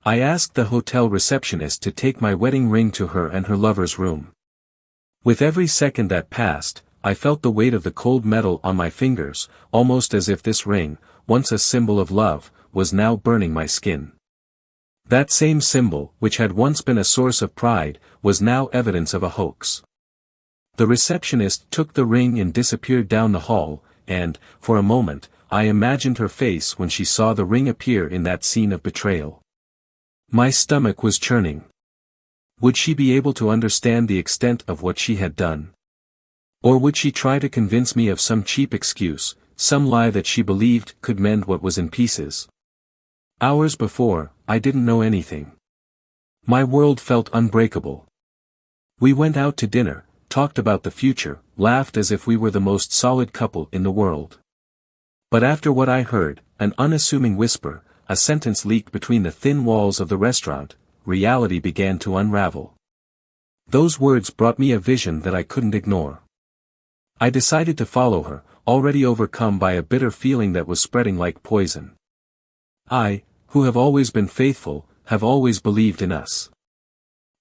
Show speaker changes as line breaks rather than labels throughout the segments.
I asked the hotel receptionist to take my wedding ring to her and her lover's room. With every second that passed, I felt the weight of the cold metal on my fingers, almost as if this ring, once a symbol of love, was now burning my skin. That same symbol, which had once been a source of pride, was now evidence of a hoax. The receptionist took the ring and disappeared down the hall, and, for a moment, I imagined her face when she saw the ring appear in that scene of betrayal. My stomach was churning. Would she be able to understand the extent of what she had done? Or would she try to convince me of some cheap excuse, some lie that she believed could mend what was in pieces? Hours before, I didn't know anything. My world felt unbreakable. We went out to dinner, talked about the future, laughed as if we were the most solid couple in the world. But after what I heard, an unassuming whisper, a sentence leaked between the thin walls of the restaurant, reality began to unravel. Those words brought me a vision that I couldn't ignore. I decided to follow her, already overcome by a bitter feeling that was spreading like poison. I, who have always been faithful, have always believed in us.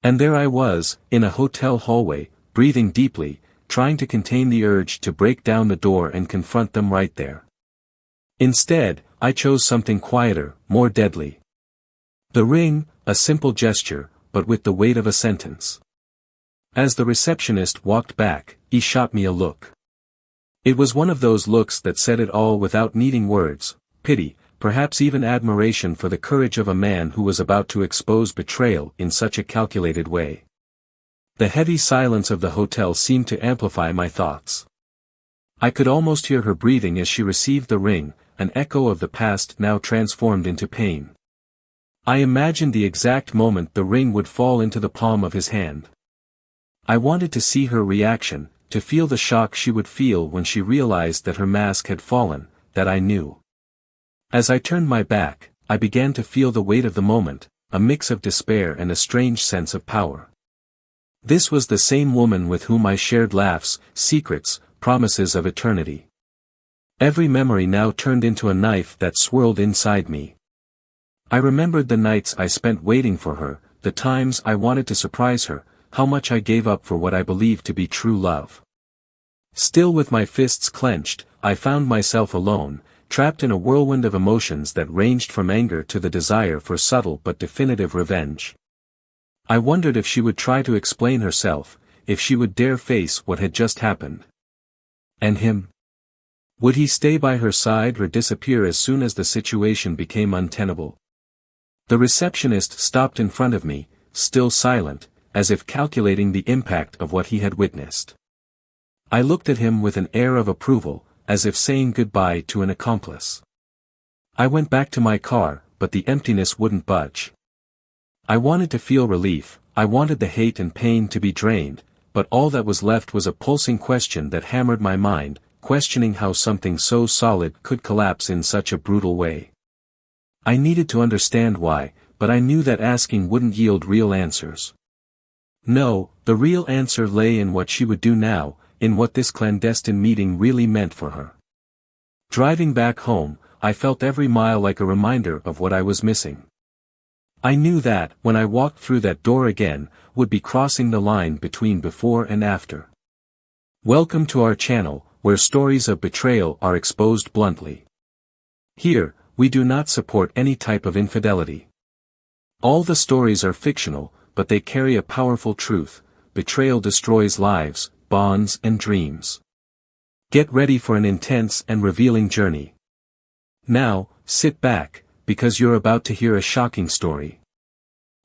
And there I was, in a hotel hallway, breathing deeply, trying to contain the urge to break down the door and confront them right there. Instead, I chose something quieter, more deadly. The ring, a simple gesture, but with the weight of a sentence. As the receptionist walked back, he shot me a look. It was one of those looks that said it all without needing words, pity, perhaps even admiration for the courage of a man who was about to expose betrayal in such a calculated way. The heavy silence of the hotel seemed to amplify my thoughts. I could almost hear her breathing as she received the ring, an echo of the past now transformed into pain. I imagined the exact moment the ring would fall into the palm of his hand. I wanted to see her reaction, to feel the shock she would feel when she realized that her mask had fallen, that I knew. As I turned my back, I began to feel the weight of the moment, a mix of despair and a strange sense of power. This was the same woman with whom I shared laughs, secrets, promises of eternity. Every memory now turned into a knife that swirled inside me. I remembered the nights I spent waiting for her, the times I wanted to surprise her, how much I gave up for what I believed to be true love. Still with my fists clenched, I found myself alone, trapped in a whirlwind of emotions that ranged from anger to the desire for subtle but definitive revenge. I wondered if she would try to explain herself, if she would dare face what had just happened. And him? Would he stay by her side or disappear as soon as the situation became untenable? The receptionist stopped in front of me, still silent, as if calculating the impact of what he had witnessed. I looked at him with an air of approval, as if saying goodbye to an accomplice. I went back to my car, but the emptiness wouldn't budge. I wanted to feel relief, I wanted the hate and pain to be drained, but all that was left was a pulsing question that hammered my mind, questioning how something so solid could collapse in such a brutal way. I needed to understand why, but I knew that asking wouldn't yield real answers. No, the real answer lay in what she would do now, in what this clandestine meeting really meant for her. Driving back home, I felt every mile like a reminder of what I was missing. I knew that, when I walked through that door again, would be crossing the line between before and after. Welcome to our channel, where stories of betrayal are exposed bluntly. Here, we do not support any type of infidelity. All the stories are fictional, but they carry a powerful truth: betrayal destroys lives, bonds and dreams. Get ready for an intense and revealing journey. Now, sit back, because you're about to hear a shocking story.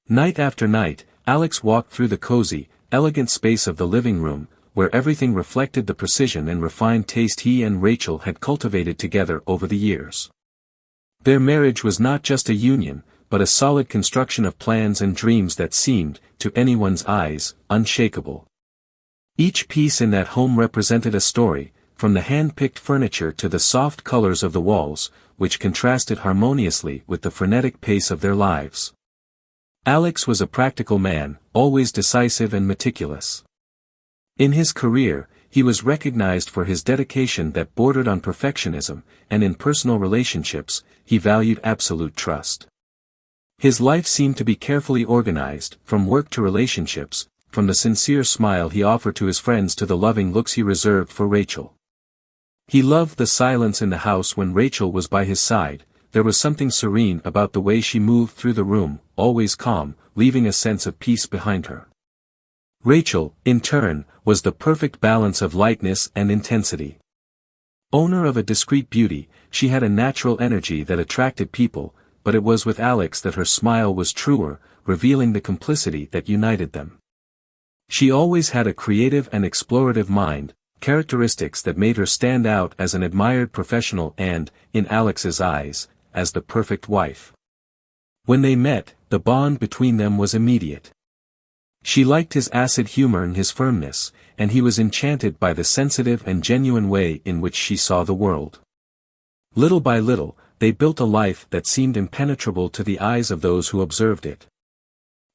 Night after night, Alex walked through the cozy, elegant space of the living room, where everything reflected the precision and refined taste he and Rachel had cultivated together over the years. Their marriage was not just a union, but a solid construction of plans and dreams that seemed, to anyone's eyes, unshakable. Each piece in that home represented a story, from the hand-picked furniture to the soft colors of the walls, which contrasted harmoniously with the frenetic pace of their lives. Alex was a practical man, always decisive and meticulous. In his career, he was recognized for his dedication that bordered on perfectionism, and in personal relationships, he valued absolute trust. His life seemed to be carefully organized, from work to relationships, from the sincere smile he offered to his friends to the loving looks he reserved for Rachel. He loved the silence in the house when Rachel was by his side. There was something serene about the way she moved through the room, always calm, leaving a sense of peace behind her. Rachel, in turn, was the perfect balance of lightness and intensity. Owner of a discreet beauty, she had a natural energy that attracted people, but it was with Alex that her smile was truer, revealing the complicity that united them. She always had a creative and explorative mind, characteristics that made her stand out as an admired professional and, in Alex's eyes, as the perfect wife. When they met, the bond between them was immediate. She liked his acid humor and his firmness, and he was enchanted by the sensitive and genuine way in which she saw the world. Little by little, they built a life that seemed impenetrable to the eyes of those who observed it.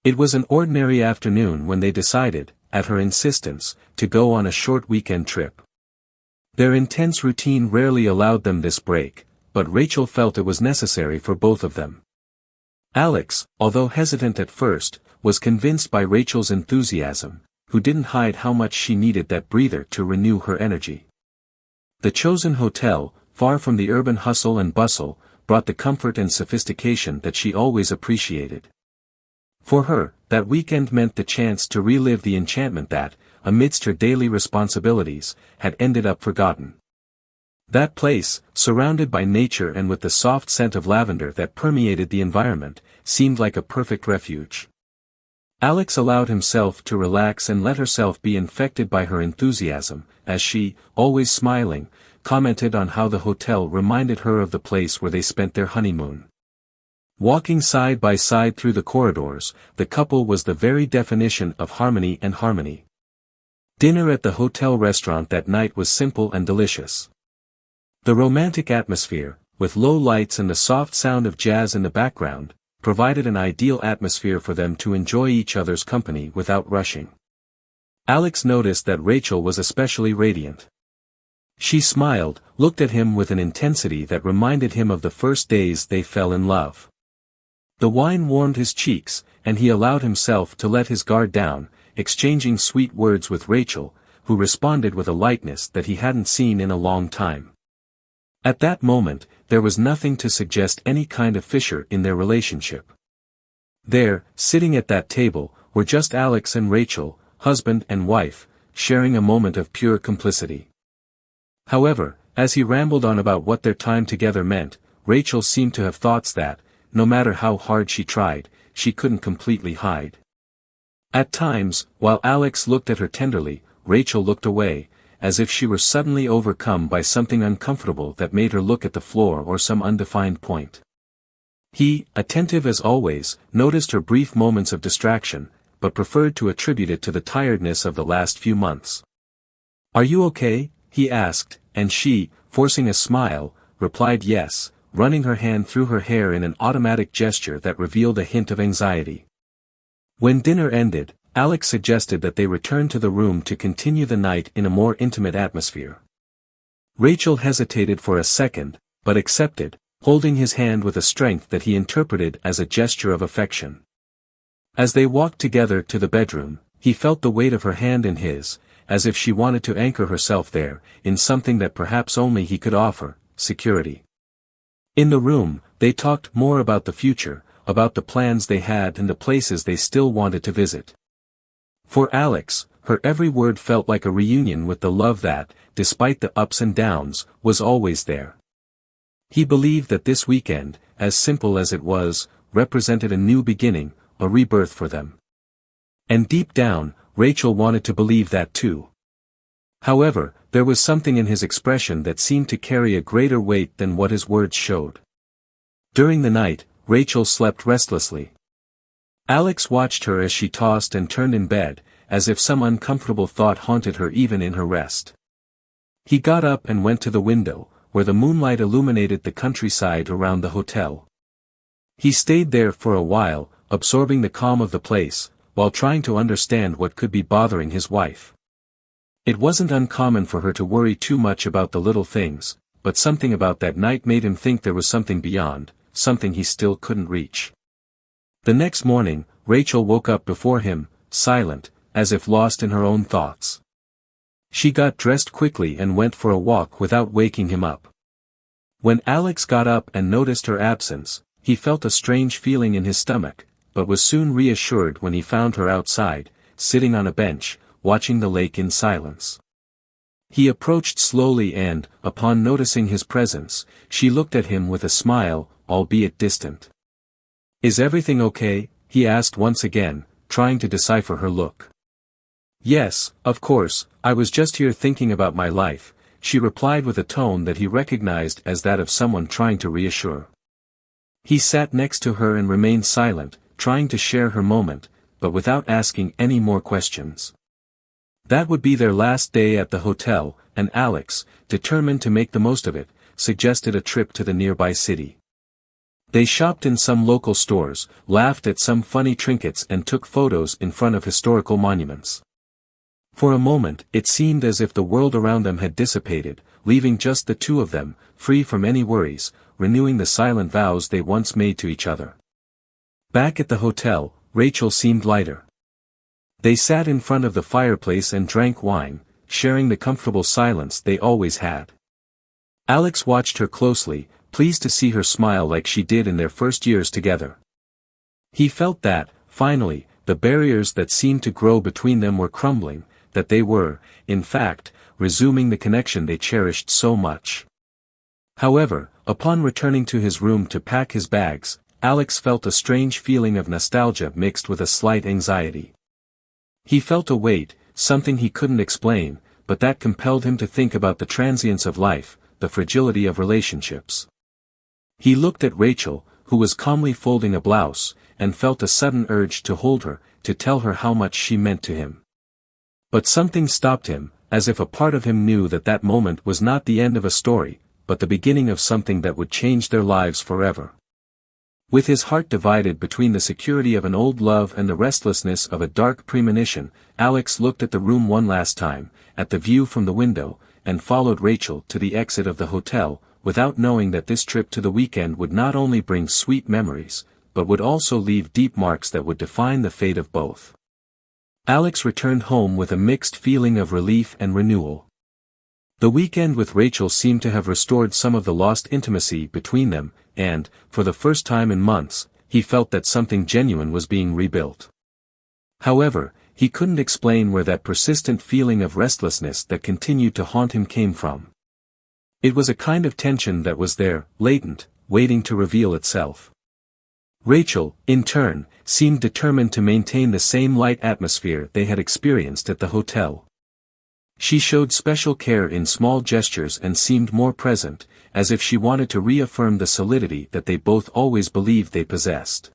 It was an ordinary afternoon when they decided, at her insistence, to go on a short weekend trip. Their intense routine rarely allowed them this break, but Rachel felt it was necessary for both of them. Alex, although hesitant at first, was convinced by Rachel's enthusiasm, who didn't hide how much she needed that breather to renew her energy. The chosen hotel, far from the urban hustle and bustle, brought the comfort and sophistication that she always appreciated. For her, that weekend meant the chance to relive the enchantment that, amidst her daily responsibilities, had ended up forgotten. That place, surrounded by nature and with the soft scent of lavender that permeated the environment, seemed like a perfect refuge. Alex allowed himself to relax and let herself be infected by her enthusiasm, as she, always smiling, commented on how the hotel reminded her of the place where they spent their honeymoon. Walking side by side through the corridors, the couple was the very definition of harmony and harmony. Dinner at the hotel restaurant that night was simple and delicious. The romantic atmosphere, with low lights and the soft sound of jazz in the background, provided an ideal atmosphere for them to enjoy each other's company without rushing. Alex noticed that Rachel was especially radiant. She smiled, looked at him with an intensity that reminded him of the first days they fell in love. The wine warmed his cheeks, and he allowed himself to let his guard down, exchanging sweet words with Rachel, who responded with a lightness that he hadn't seen in a long time. At that moment, there was nothing to suggest any kind of fissure in their relationship. There, sitting at that table, were just Alex and Rachel, husband and wife, sharing a moment of pure complicity. However, as he rambled on about what their time together meant, Rachel seemed to have thoughts that, no matter how hard she tried, she couldn't completely hide. At times, while Alex looked at her tenderly, Rachel looked away, as if she were suddenly overcome by something uncomfortable that made her look at the floor or some undefined point. He, attentive as always, noticed her brief moments of distraction, but preferred to attribute it to the tiredness of the last few months. "Are you okay?" he asked, and she, forcing a smile, replied yes, running her hand through her hair in an automatic gesture that revealed a hint of anxiety. When dinner ended, Alex suggested that they return to the room to continue the night in a more intimate atmosphere. Rachel hesitated for a second, but accepted, holding his hand with a strength that he interpreted as a gesture of affection. As they walked together to the bedroom, he felt the weight of her hand in his, as if she wanted to anchor herself there, in something that perhaps only he could offer, security. In the room, they talked more about the future, about the plans they had and the places they still wanted to visit. For Alex, her every word felt like a reunion with the love that, despite the ups and downs, was always there. He believed that this weekend, as simple as it was, represented a new beginning, a rebirth for them. And deep down, Rachel wanted to believe that too. However, there was something in his expression that seemed to carry a greater weight than what his words showed. During the night, Rachel slept restlessly. Alex watched her as she tossed and turned in bed, as if some uncomfortable thought haunted her even in her rest. He got up and went to the window, where the moonlight illuminated the countryside around the hotel. He stayed there for a while, absorbing the calm of the place, while trying to understand what could be bothering his wife. It wasn't uncommon for her to worry too much about the little things, but something about that night made him think there was something beyond, something he still couldn't reach. The next morning, Rachel woke up before him, silent, as if lost in her own thoughts. She got dressed quickly and went for a walk without waking him up. When Alex got up and noticed her absence, he felt a strange feeling in his stomach, but was soon reassured when he found her outside, sitting on a bench, watching the lake in silence. He approached slowly and, upon noticing his presence, she looked at him with a smile, albeit distant. "Is everything okay?" he asked once again, trying to decipher her look. "Yes, of course, I was just here thinking about my life," she replied with a tone that he recognized as that of someone trying to reassure. He sat next to her and remained silent, trying to share her moment, but without asking any more questions. That would be their last day at the hotel, and Alex, determined to make the most of it, suggested a trip to the nearby city. They shopped in some local stores, laughed at some funny trinkets and took photos in front of historical monuments. For a moment, it seemed as if the world around them had dissipated, leaving just the two of them, free from any worries, renewing the silent vows they once made to each other. Back at the hotel, Rachel seemed lighter. They sat in front of the fireplace and drank wine, sharing the comfortable silence they always had. Alex watched her closely, pleased to see her smile like she did in their first years together. He felt that, finally, the barriers that seemed to grow between them were crumbling, that they were, in fact, resuming the connection they cherished so much. However, upon returning to his room to pack his bags, Alex felt a strange feeling of nostalgia mixed with a slight anxiety. He felt a weight, something he couldn't explain, but that compelled him to think about the transience of life, the fragility of relationships. He looked at Rachel, who was calmly folding a blouse, and felt a sudden urge to hold her, to tell her how much she meant to him. But something stopped him, as if a part of him knew that that moment was not the end of a story, but the beginning of something that would change their lives forever. With his heart divided between the security of an old love and the restlessness of a dark premonition, Alex looked at the room one last time, at the view from the window, and followed Rachel to the exit of the hotel, without knowing that this trip to the weekend would not only bring sweet memories, but would also leave deep marks that would define the fate of both. Alex returned home with a mixed feeling of relief and renewal. The weekend with Rachel seemed to have restored some of the lost intimacy between them, and, for the first time in months, he felt that something genuine was being rebuilt. However, he couldn't explain where that persistent feeling of restlessness that continued to haunt him came from. It was a kind of tension that was there, latent, waiting to reveal itself. Rachel, in turn, seemed determined to maintain the same light atmosphere they had experienced at the hotel. She showed special care in small gestures and seemed more present, as if she wanted to reaffirm the solidity that they both always believed they possessed.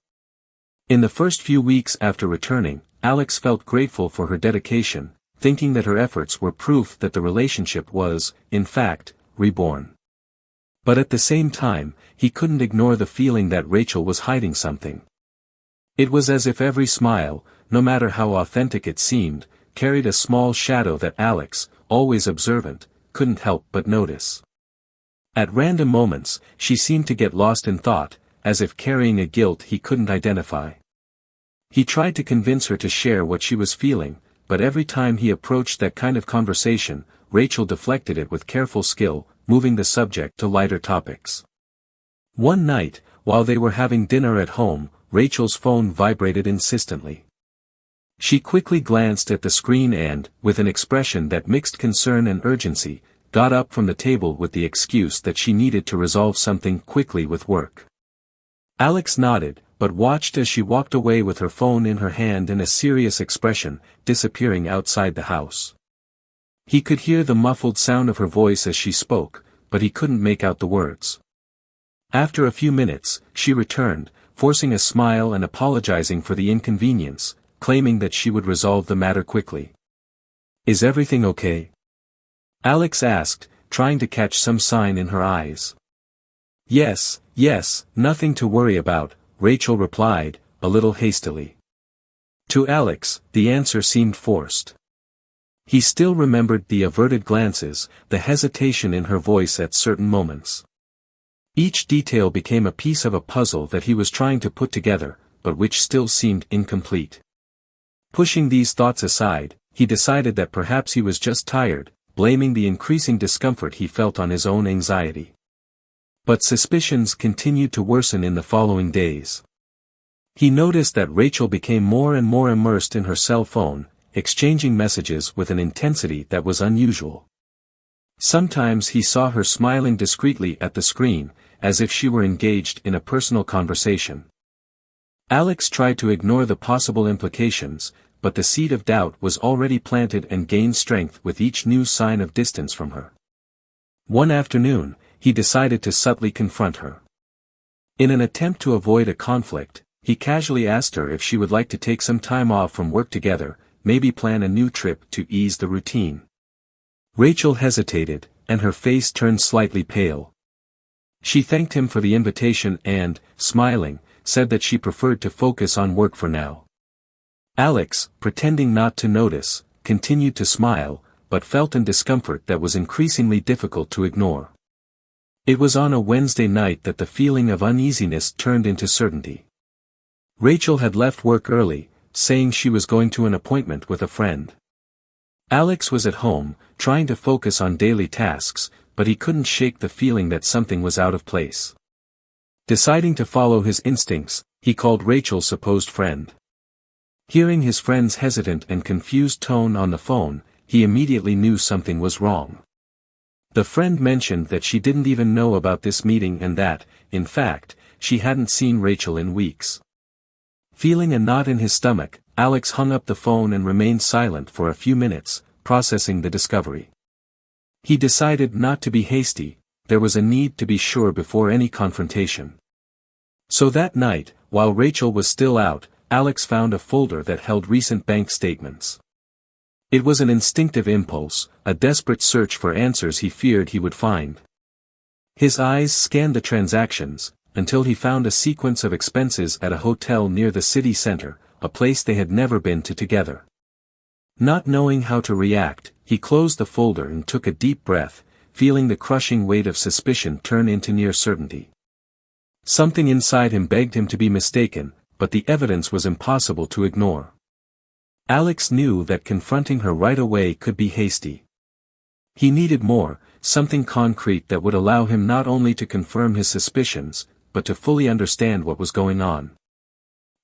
In the first few weeks after returning, Alex felt grateful for her dedication, thinking that her efforts were proof that the relationship was, in fact, reborn. But at the same time, he couldn't ignore the feeling that Rachel was hiding something. It was as if every smile, no matter how authentic it seemed, carried a small shadow that Alex, always observant, couldn't help but notice. At random moments, she seemed to get lost in thought, as if carrying a guilt he couldn't identify. He tried to convince her to share what she was feeling, but every time he approached that kind of conversation, Rachel deflected it with careful skill, moving the subject to lighter topics. One night, while they were having dinner at home, Rachel's phone vibrated insistently. She quickly glanced at the screen and, with an expression that mixed concern and urgency, got up from the table with the excuse that she needed to resolve something quickly with work. Alex nodded, but watched as she walked away with her phone in her hand and a serious expression, disappearing outside the house. He could hear the muffled sound of her voice as she spoke, but he couldn't make out the words. After a few minutes, she returned, forcing a smile and apologizing for the inconvenience, claiming that she would resolve the matter quickly. "Is everything okay?" Alex asked, trying to catch some sign in her eyes. Yes, nothing to worry about," Rachel replied, a little hastily. To Alex, the answer seemed forced. He still remembered the averted glances, the hesitation in her voice at certain moments. Each detail became a piece of a puzzle that he was trying to put together, but which still seemed incomplete. Pushing these thoughts aside, he decided that perhaps he was just tired, blaming the increasing discomfort he felt on his own anxiety. But suspicions continued to worsen in the following days. He noticed that Rachel became more and more immersed in her cell phone, exchanging messages with an intensity that was unusual. Sometimes he saw her smiling discreetly at the screen, as if she were engaged in a personal conversation. Alex tried to ignore the possible implications, but the seed of doubt was already planted and gained strength with each new sign of distance from her. One afternoon, he decided to subtly confront her. In an attempt to avoid a conflict, he casually asked her if she would like to take some time off from work together, maybe plan a new trip to ease the routine. Rachel hesitated, and her face turned slightly pale. She thanked him for the invitation and, smiling, said that she preferred to focus on work for now. Alex, pretending not to notice, continued to smile, but felt a discomfort that was increasingly difficult to ignore. It was on a Wednesday night that the feeling of uneasiness turned into certainty. Rachel had left work early, saying she was going to an appointment with a friend. Alex was at home, trying to focus on daily tasks, but he couldn't shake the feeling that something was out of place. Deciding to follow his instincts, he called Rachel's supposed friend. Hearing his friend's hesitant and confused tone on the phone, he immediately knew something was wrong. The friend mentioned that she didn't even know about this meeting and that, in fact, she hadn't seen Rachel in weeks. Feeling a knot in his stomach, Alex hung up the phone and remained silent for a few minutes, processing the discovery. He decided not to be hasty, there was a need to be sure before any confrontation. So that night, while Rachel was still out, Alex found a folder that held recent bank statements. It was an instinctive impulse, a desperate search for answers he feared he would find. His eyes scanned the transactions, until he found a sequence of expenses at a hotel near the city center, a place they had never been to together. Not knowing how to react, he closed the folder and took a deep breath, feeling the crushing weight of suspicion turn into near certainty. Something inside him begged him to be mistaken, but the evidence was impossible to ignore. Alex knew that confronting her right away could be hasty. He needed more, something concrete that would allow him not only to confirm his suspicions, but to fully understand what was going on.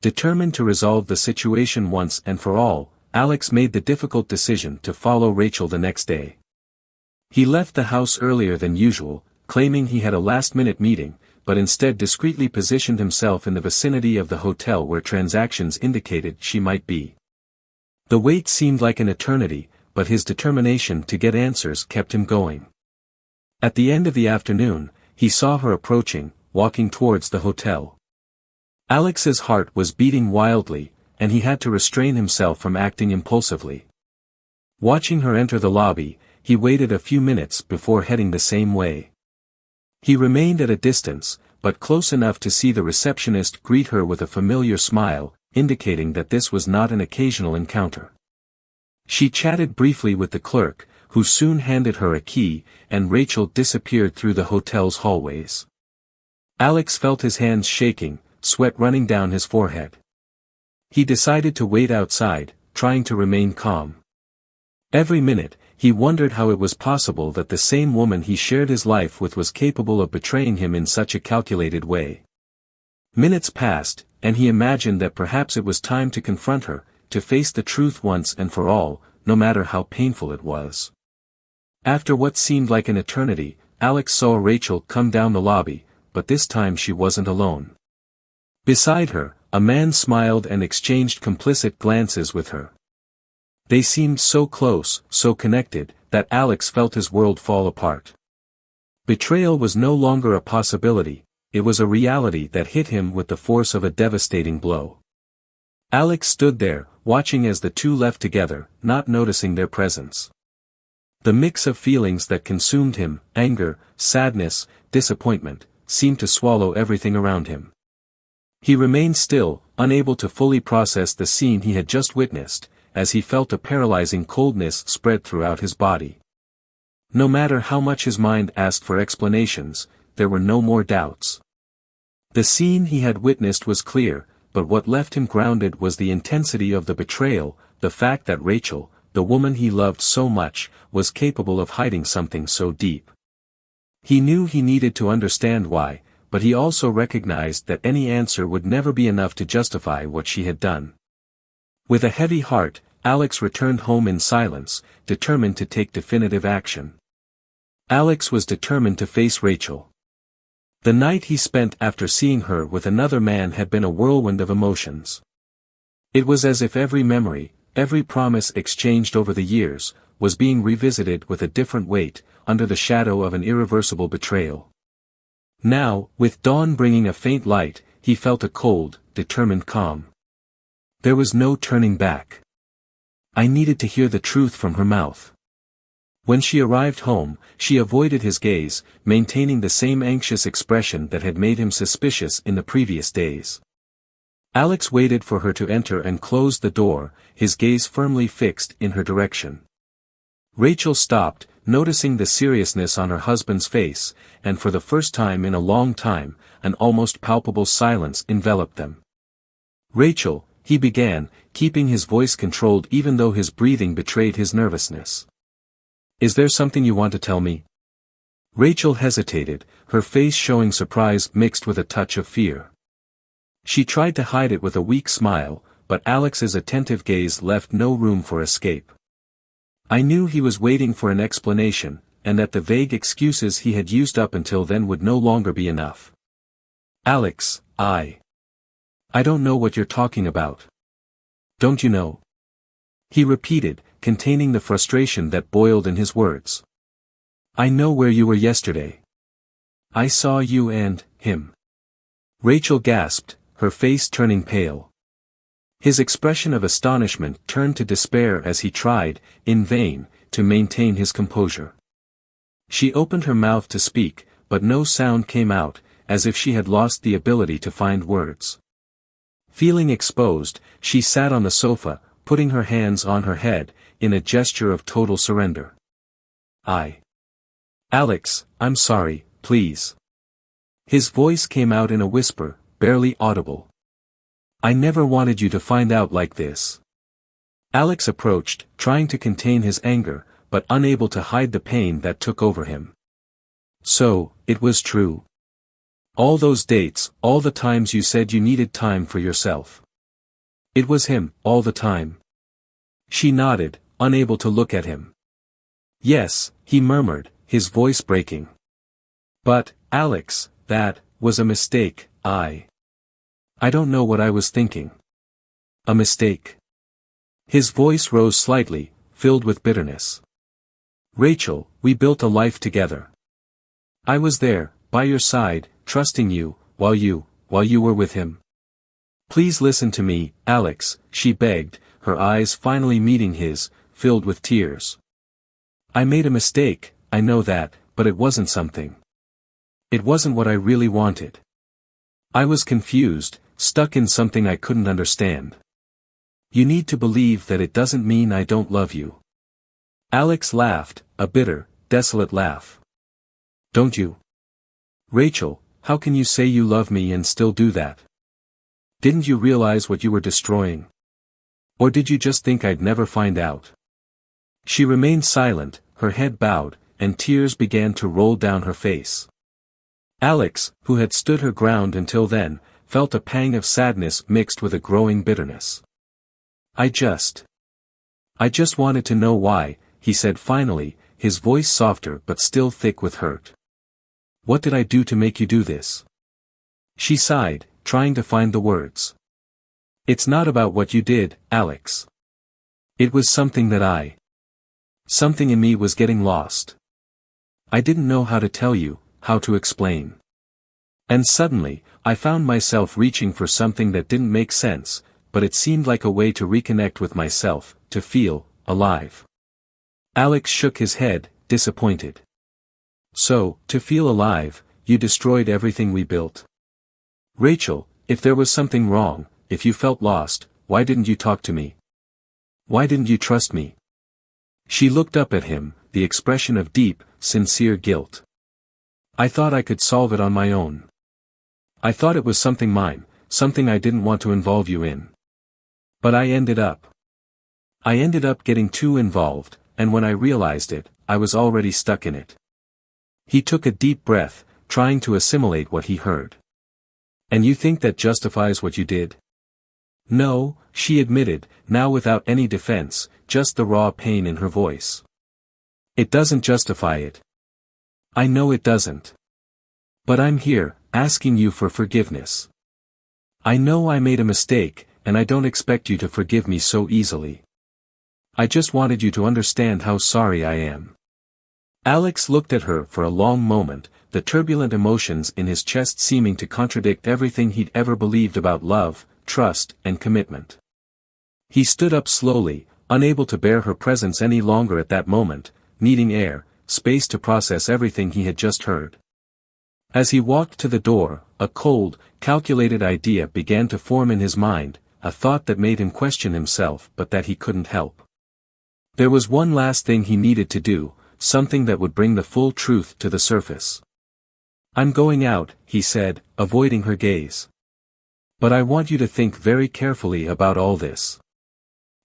Determined to resolve the situation once and for all, Alex made the difficult decision to follow Rachel the next day. He left the house earlier than usual, claiming he had a last-minute meeting, but instead discreetly positioned himself in the vicinity of the hotel where transactions indicated she might be. The wait seemed like an eternity, but his determination to get answers kept him going. At the end of the afternoon, he saw her approaching, walking towards the hotel. Alex's heart was beating wildly, and he had to restrain himself from acting impulsively. Watching her enter the lobby, he waited a few minutes before heading the same way. He remained at a distance, but close enough to see the receptionist greet her with a familiar smile, indicating that this was not an occasional encounter. She chatted briefly with the clerk, who soon handed her a key, and Rachel disappeared through the hotel's hallways. Alex felt his hands shaking, sweat running down his forehead. He decided to wait outside, trying to remain calm. Every minute, he wondered how it was possible that the same woman he shared his life with was capable of betraying him in such a calculated way. Minutes passed, and he imagined that perhaps it was time to confront her, to face the truth once and for all, no matter how painful it was. After what seemed like an eternity, Alex saw Rachel come down the lobby, but this time she wasn't alone. Beside her, a man smiled and exchanged complicit glances with her. They seemed so close, so connected, that Alex felt his world fall apart. Betrayal was no longer a possibility, it was a reality that hit him with the force of a devastating blow. Alex stood there, watching as the two left together, not noticing their presence. The mix of feelings that consumed him, anger, sadness, disappointment, seemed to swallow everything around him. He remained still, unable to fully process the scene he had just witnessed, as he felt a paralyzing coldness spread throughout his body. No matter how much his mind asked for explanations, there were no more doubts. The scene he had witnessed was clear, but what left him grounded was the intensity of the betrayal, the fact that Rachel, the woman he loved so much, was capable of hiding something so deep. He knew he needed to understand why, but he also recognized that any answer would never be enough to justify what she had done. With a heavy heart, Alex returned home in silence, determined to take definitive action. Alex was determined to face Rachel. The night he spent after seeing her with another man had been a whirlwind of emotions. It was as if every memory, every promise exchanged over the years, was being revisited with a different weight, under the shadow of an irreversible betrayal. Now, with dawn bringing a faint light, he felt a cold, determined calm. There was no turning back. I needed to hear the truth from her mouth. When she arrived home, she avoided his gaze, maintaining the same anxious expression that had made him suspicious in the previous days. Alex waited for her to enter and closed the door, his gaze firmly fixed in her direction. Rachel stopped, noticing the seriousness on her husband's face, and for the first time in a long time, an almost palpable silence enveloped them. "Rachel," he began, keeping his voice controlled even though his breathing betrayed his nervousness. "Is there something you want to tell me?" Rachel hesitated, her face showing surprise mixed with a touch of fear. She tried to hide it with a weak smile, but Alex's attentive gaze left no room for escape. I knew he was waiting for an explanation, and that the vague excuses he had used up until then would no longer be enough. "Alex, I don't know what you're talking about." "Don't you know?" he repeated, containing the frustration that boiled in his words. "I know where you were yesterday. I saw you and him." Rachel gasped, her face turning pale. His expression of astonishment turned to despair as he tried, in vain, to maintain his composure. She opened her mouth to speak, but no sound came out, as if she had lost the ability to find words. Feeling exposed, she sat on the sofa, putting her hands on her head, in a gesture of total surrender. "Alex, I'm sorry, please." His voice came out in a whisper, barely audible. "I never wanted you to find out like this." Alex approached, trying to contain his anger, but unable to hide the pain that took over him. "So, it was true. All those dates, all the times you said you needed time for yourself. It was him, all the time." She nodded, unable to look at him. "Yes," he murmured, his voice breaking. "But, Alex, that was a mistake. I don't know what I was thinking." "A mistake?" His voice rose slightly, filled with bitterness. "Rachel, we built a life together. I was there, by your side, trusting you, while you were with him. Please listen to me, Alex," she begged, her eyes finally meeting his, filled with tears. "I made a mistake, I know that, but it wasn't something. It wasn't what I really wanted. I was confused, stuck in something I couldn't understand. You need to believe that it doesn't mean I don't love you." Alex laughed, a bitter, desolate laugh. "Don't you? Rachel, how can you say you love me and still do that? Didn't you realize what you were destroying? Or did you just think I'd never find out?" She remained silent, her head bowed, and tears began to roll down her face. Alex, who had stood her ground until then, felt a pang of sadness mixed with a growing bitterness. I just wanted to know why," he said finally, his voice softer but still thick with hurt. "What did I do to make you do this?" She sighed, trying to find the words. "It's not about what you did, Alex. It was something that something in me was getting lost. I didn't know how to tell you, how to explain. And suddenly, I found myself reaching for something that didn't make sense, but it seemed like a way to reconnect with myself, to feel alive." Alex shook his head, disappointed. "So, to feel alive, you destroyed everything we built? Rachel, if there was something wrong, if you felt lost, why didn't you talk to me? Why didn't you trust me?" She looked up at him, the expression of deep, sincere guilt. "I thought I could solve it on my own. I thought it was something mine, something I didn't want to involve you in. But I ended up getting too involved, and when I realized it, I was already stuck in it." He took a deep breath, trying to assimilate what he heard. "And you think that justifies what you did?" "No," she admitted, now without any defense, just the raw pain in her voice. "It doesn't justify it. I know it doesn't. But I'm here, asking you for forgiveness. I know I made a mistake, and I don't expect you to forgive me so easily. I just wanted you to understand how sorry I am." Alex looked at her for a long moment, the turbulent emotions in his chest seeming to contradict everything he'd ever believed about love, trust, and commitment. He stood up slowly, unable to bear her presence any longer at that moment, needing air, space to process everything he had just heard. As he walked to the door, a cold, calculated idea began to form in his mind, a thought that made him question himself but that he couldn't help. There was one last thing he needed to do, something that would bring the full truth to the surface. "I'm going out," he said, avoiding her gaze. "But I want you to think very carefully about all this.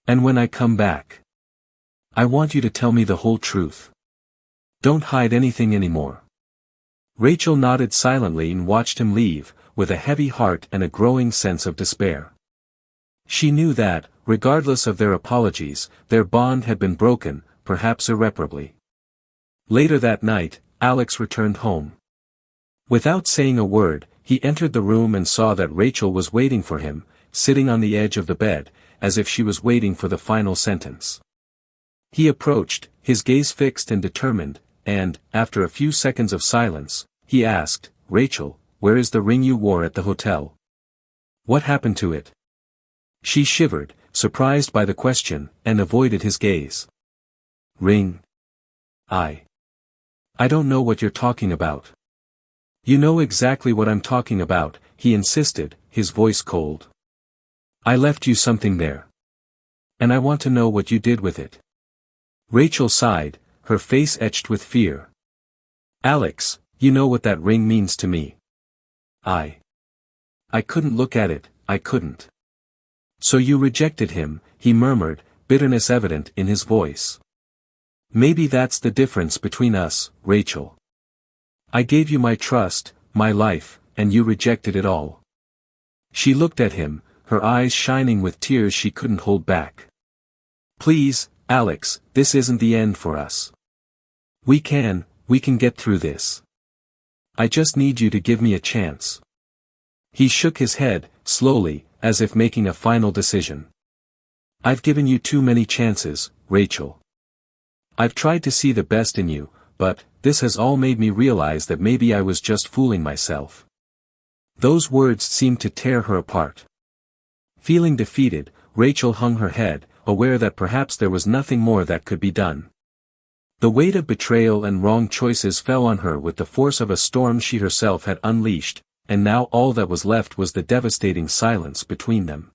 And when I come back, I want you to tell me the whole truth. Don't hide anything anymore." Rachel nodded silently and watched him leave, with a heavy heart and a growing sense of despair. She knew that, regardless of their apologies, their bond had been broken, perhaps irreparably. Later that night, Alex returned home. Without saying a word, he entered the room and saw that Rachel was waiting for him, sitting on the edge of the bed, as if she was waiting for the final sentence. He approached, his gaze fixed and determined, and, after a few seconds of silence, he asked, "Rachel, where is the ring you wore at the hotel? What happened to it?" She shivered, surprised by the question, and avoided his gaze. "Ring? I don't know what you're talking about." "You know exactly what I'm talking about," he insisted, his voice cold. "I left you something there. And I want to know what you did with it." Rachel sighed, her face etched with fear. "Alex, you know what that ring means to me. I couldn't look at it, I couldn't." "So you rejected him," he murmured, bitterness evident in his voice. "Maybe that's the difference between us, Rachel. I gave you my trust, my life, and you rejected it all." She looked at him, her eyes shining with tears she couldn't hold back. "Please, Alex, this isn't the end for us. We can get through this. I just need you to give me a chance." He shook his head, slowly, as if making a final decision. "I've given you too many chances, Rachel. I've tried to see the best in you, but this has all made me realize that maybe I was just fooling myself." Those words seemed to tear her apart. Feeling defeated, Rachel hung her head, aware that perhaps there was nothing more that could be done. The weight of betrayal and wrong choices fell on her with the force of a storm she herself had unleashed, and now all that was left was the devastating silence between them.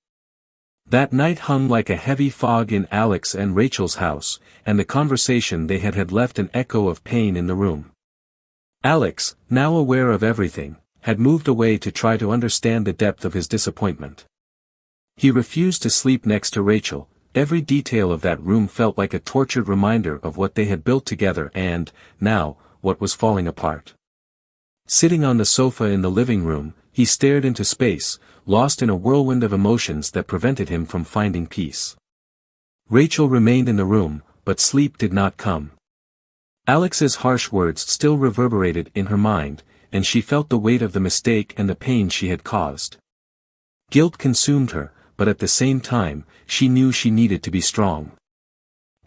That night hung like a heavy fog in Alex and Rachel's house, and the conversation they had left an echo of pain in the room. Alex, now aware of everything, had moved away to try to understand the depth of his disappointment. He refused to sleep next to Rachel. Every detail of that room felt like a tortured reminder of what they had built together and, now, what was falling apart. Sitting on the sofa in the living room, he stared into space, lost in a whirlwind of emotions that prevented him from finding peace. Rachel remained in the room, but sleep did not come. Alex's harsh words still reverberated in her mind, and she felt the weight of the mistake and the pain she had caused. Guilt consumed her, but at the same time, she knew she needed to be strong.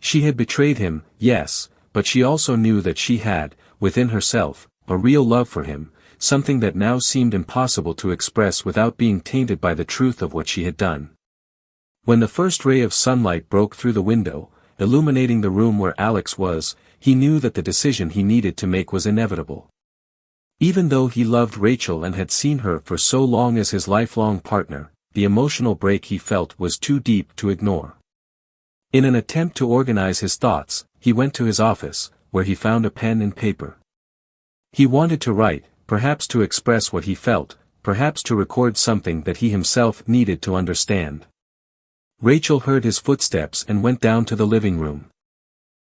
She had betrayed him, yes, but she also knew that she had, within herself, a real love for him, something that now seemed impossible to express without being tainted by the truth of what she had done. When the first ray of sunlight broke through the window, illuminating the room where Alex was, he knew that the decision he needed to make was inevitable. Even though he loved Rachel and had seen her for so long as his lifelong partner, the emotional break he felt was too deep to ignore. In an attempt to organize his thoughts, he went to his office, where he found a pen and paper. He wanted to write, perhaps to express what he felt, perhaps to record something that he himself needed to understand. Rachel heard his footsteps and went down to the living room.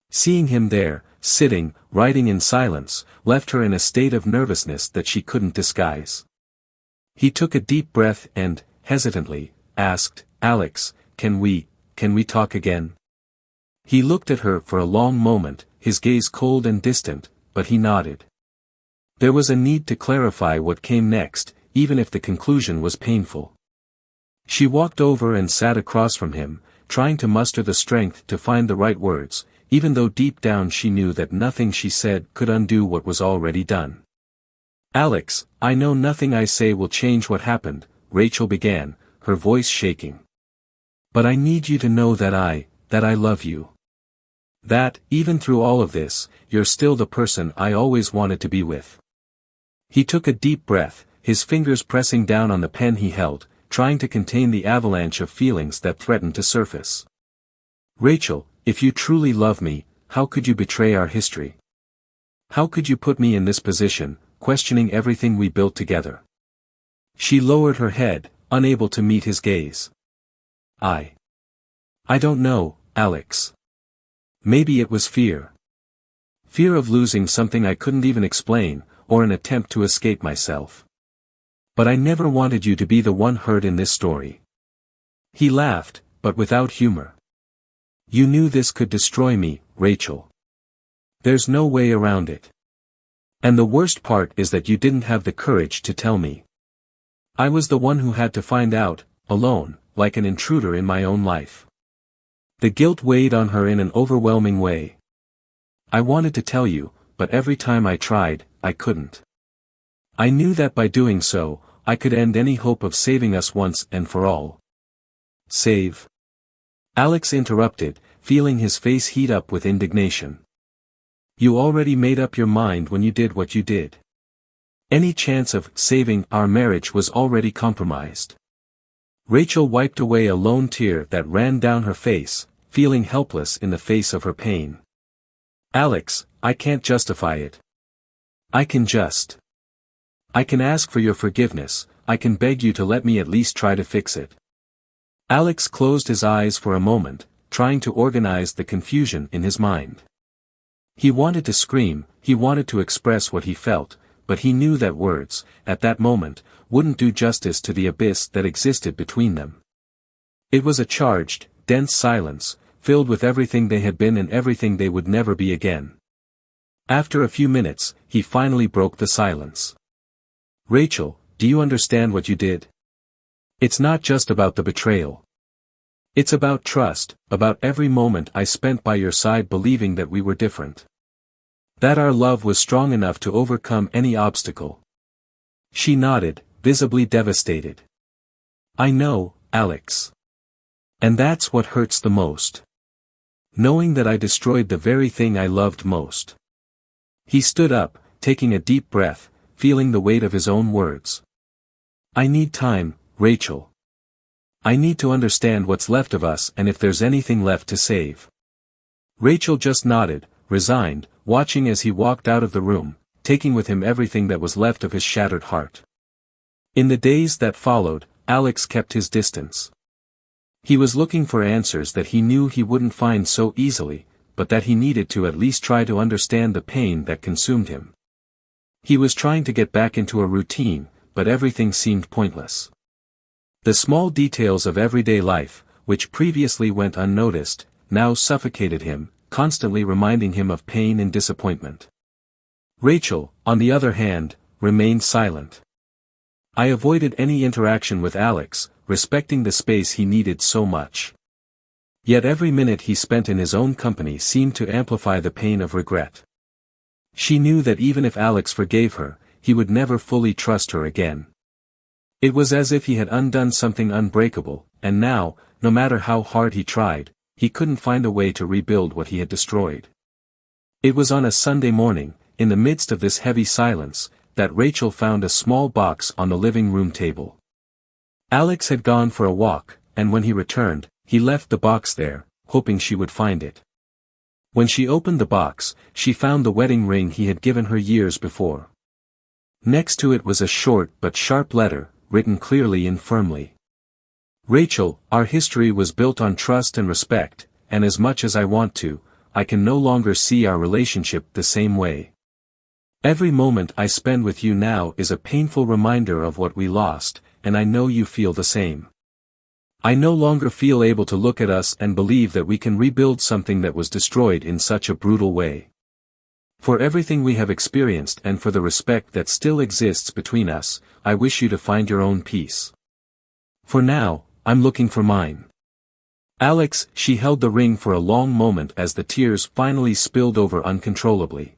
Seeing him there, sitting, writing in silence, left her in a state of nervousness that she couldn't disguise. He took a deep breath and, hesitantly, asked, "Alex, can we talk again?" He looked at her for a long moment, his gaze cold and distant, but he nodded. There was a need to clarify what came next, even if the conclusion was painful. She walked over and sat across from him, trying to muster the strength to find the right words, even though deep down she knew that nothing she said could undo what was already done. "Alex, I know nothing I say will change what happened," Rachel began, her voice shaking. "But I need you to know that I love you. That, even through all of this, you're still the person I always wanted to be with." He took a deep breath, his fingers pressing down on the pen he held, trying to contain the avalanche of feelings that threatened to surface. "Rachel, if you truly love me, how could you betray our history? How could you put me in this position, questioning everything we built together?" She lowered her head, unable to meet his gaze. I don't know, Alex. Maybe it was fear. Fear of losing something I couldn't even explain, or an attempt to escape myself. But I never wanted you to be the one hurt in this story." He laughed, but without humor. "You knew this could destroy me, Rachel. There's no way around it. And the worst part is that you didn't have the courage to tell me. I was the one who had to find out, alone, like an intruder in my own life." The guilt weighed on her in an overwhelming way. "I wanted to tell you, but every time I tried, I couldn't. I knew that by doing so, I could end any hope of saving us once and for all." "Save?" Alex interrupted, feeling his face heat up with indignation. "You already made up your mind when you did what you did. Any chance of saving our marriage was already compromised." Rachel wiped away a lone tear that ran down her face, feeling helpless in the face of her pain. "Alex, I can't justify it. I can ask for your forgiveness, I can beg you to let me at least try to fix it." Alex closed his eyes for a moment, trying to organize the confusion in his mind. He wanted to scream, he wanted to express what he felt, but he knew that words, at that moment, wouldn't do justice to the abyss that existed between them. It was a charged, dense silence, filled with everything they had been and everything they would never be again. After a few minutes, he finally broke the silence. "Rachel, do you understand what you did? It's not just about the betrayal. It's about trust, about every moment I spent by your side believing that we were different. That our love was strong enough to overcome any obstacle." She nodded, visibly devastated. "I know, Alex. And that's what hurts the most. Knowing that I destroyed the very thing I loved most." He stood up, taking a deep breath, feeling the weight of his own words. "I need time, Rachel. I need to understand what's left of us and if there's anything left to save." Rachel just nodded, resigned, watching as he walked out of the room, taking with him everything that was left of his shattered heart. In the days that followed, Alex kept his distance. He was looking for answers that he knew he wouldn't find so easily, but that he needed to at least try to understand the pain that consumed him. He was trying to get back into a routine, but everything seemed pointless. The small details of everyday life, which previously went unnoticed, now suffocated him, constantly reminding him of pain and disappointment. Rachel, on the other hand, remained silent. I avoided any interaction with Alex, respecting the space he needed so much. Yet every minute he spent in his own company seemed to amplify the pain of regret. She knew that even if Alex forgave her, he would never fully trust her again. It was as if he had undone something unbreakable, and now, no matter how hard he tried, he couldn't find a way to rebuild what he had destroyed. It was on a Sunday morning, in the midst of this heavy silence, that Rachel found a small box on the living room table. Alex had gone for a walk, and when he returned, he left the box there, hoping she would find it. When she opened the box, she found the wedding ring he had given her years before. Next to it was a short but sharp letter, written clearly and firmly. Rachel, our history was built on trust and respect, and as much as I want to, I can no longer see our relationship the same way. Every moment I spend with you now is a painful reminder of what we lost, and I know you feel the same. I no longer feel able to look at us and believe that we can rebuild something that was destroyed in such a brutal way. For everything we have experienced and for the respect that still exists between us, I wish you to find your own peace. For now, I'm looking for mine. Alex, she held the ring for a long moment as the tears finally spilled over uncontrollably.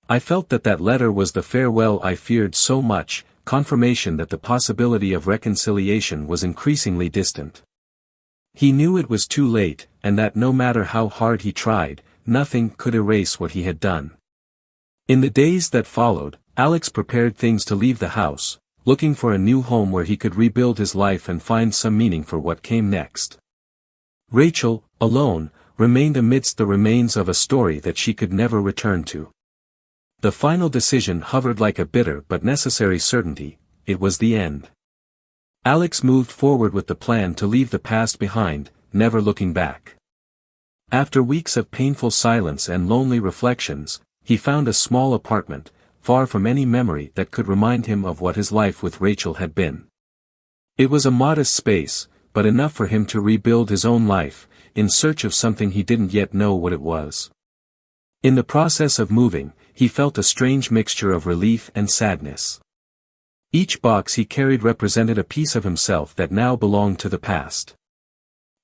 I felt that letter was the farewell I feared so much, confirmation that the possibility of reconciliation was increasingly distant. He knew it was too late, and that no matter how hard he tried, nothing could erase what he had done. In the days that followed, Alex prepared things to leave the house, looking for a new home where he could rebuild his life and find some meaning for what came next. Rachel, alone, remained amidst the remains of a story that she could never return to. The final decision hovered like a bitter but necessary certainty: it was the end. Alex moved forward with the plan to leave the past behind, never looking back. After weeks of painful silence and lonely reflections, he found a small apartment, far from any memory that could remind him of what his life with Rachel had been. It was a modest space, but enough for him to rebuild his own life, in search of something he didn't yet know what it was. In the process of moving, he felt a strange mixture of relief and sadness. Each box he carried represented a piece of himself that now belonged to the past.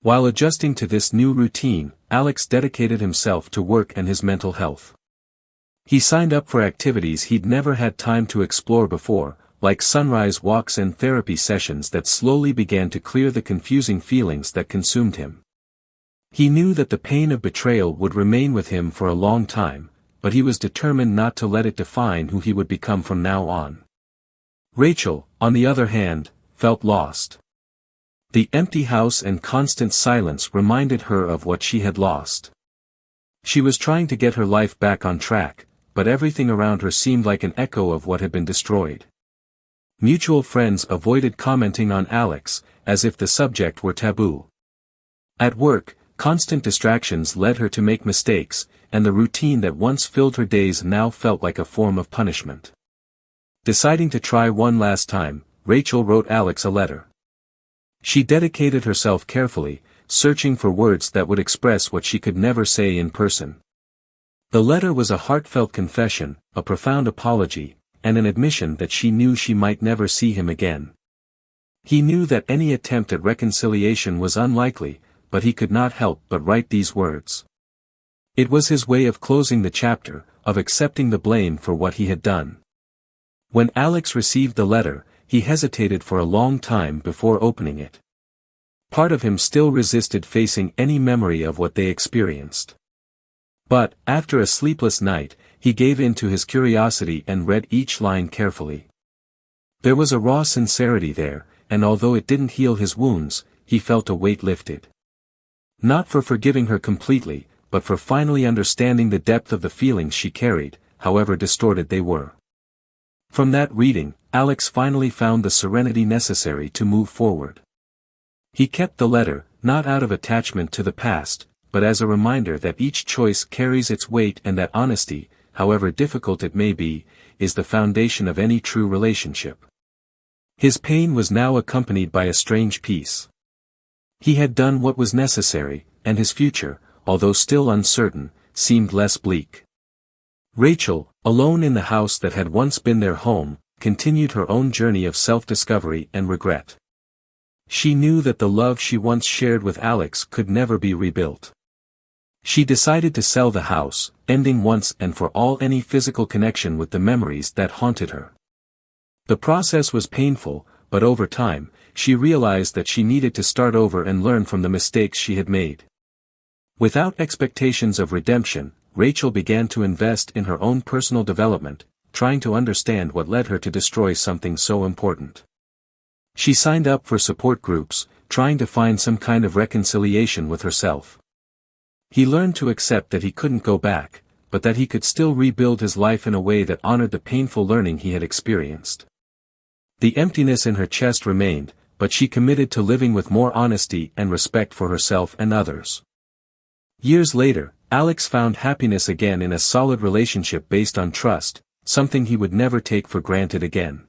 While adjusting to this new routine, Alex dedicated himself to work and his mental health. He signed up for activities he'd never had time to explore before, like sunrise walks and therapy sessions that slowly began to clear the confusing feelings that consumed him. He knew that the pain of betrayal would remain with him for a long time, but he was determined not to let it define who he would become from now on. Rachel, on the other hand, felt lost. The empty house and constant silence reminded her of what she had lost. She was trying to get her life back on track, but everything around her seemed like an echo of what had been destroyed. Mutual friends avoided commenting on Alex, as if the subject were taboo. At work, constant distractions led her to make mistakes, and the routine that once filled her days now felt like a form of punishment. Deciding to try one last time, Rachel wrote Alex a letter. She dedicated herself carefully, searching for words that would express what she could never say in person. The letter was a heartfelt confession, a profound apology, and an admission that she knew she might never see him again. He knew that any attempt at reconciliation was unlikely, but he could not help but write these words. It was his way of closing the chapter, of accepting the blame for what he had done. When Alex received the letter, he hesitated for a long time before opening it. Part of him still resisted facing any memory of what they experienced. But, after a sleepless night, he gave in to his curiosity and read each line carefully. There was a raw sincerity there, and although it didn't heal his wounds, he felt a weight lifted. Not for forgiving her completely, but for finally understanding the depth of the feelings she carried, however distorted they were. From that reading, Alex finally found the serenity necessary to move forward. He kept the letter, not out of attachment to the past, but as a reminder that each choice carries its weight and that honesty, however difficult it may be, is the foundation of any true relationship. His pain was now accompanied by a strange peace. He had done what was necessary, and his future, although still uncertain, seemed less bleak. Rachel, alone in the house that had once been their home, continued her own journey of self-discovery and regret. She knew that the love she once shared with Alex could never be rebuilt. She decided to sell the house, ending once and for all any physical connection with the memories that haunted her. The process was painful, but over time, she realized that she needed to start over and learn from the mistakes she had made. Without expectations of redemption, Rachel began to invest in her own personal development, trying to understand what led her to destroy something so important. She signed up for support groups, trying to find some kind of reconciliation with herself. He learned to accept that he couldn't go back, but that he could still rebuild his life in a way that honored the painful learning he had experienced. The emptiness in her chest remained, but she committed to living with more honesty and respect for herself and others. Years later, Alex found happiness again in a solid relationship based on trust, something he would never take for granted again.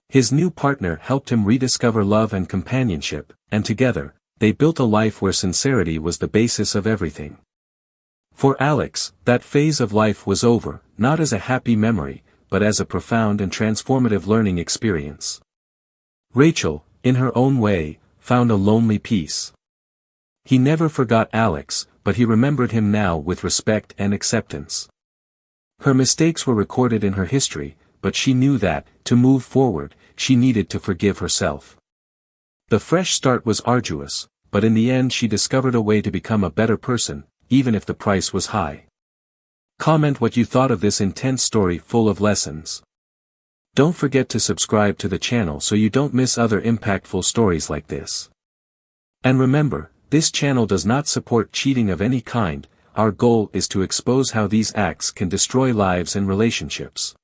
His new partner helped him rediscover love and companionship, and together, they built a life where sincerity was the basis of everything. For Alex, that phase of life was over, not as a happy memory, but as a profound and transformative learning experience. Rachel, in her own way, found a lonely peace. He never forgot Alex, but he remembered him now with respect and acceptance. Her mistakes were recorded in her history, but she knew that, to move forward, she needed to forgive herself. The fresh start was arduous, but in the end she discovered a way to become a better person, even if the price was high. Comment what you thought of this intense story full of lessons. Don't forget to subscribe to the channel so you don't miss other impactful stories like this. And remember, this channel does not support cheating of any kind. Our goal is to expose how these acts can destroy lives and relationships.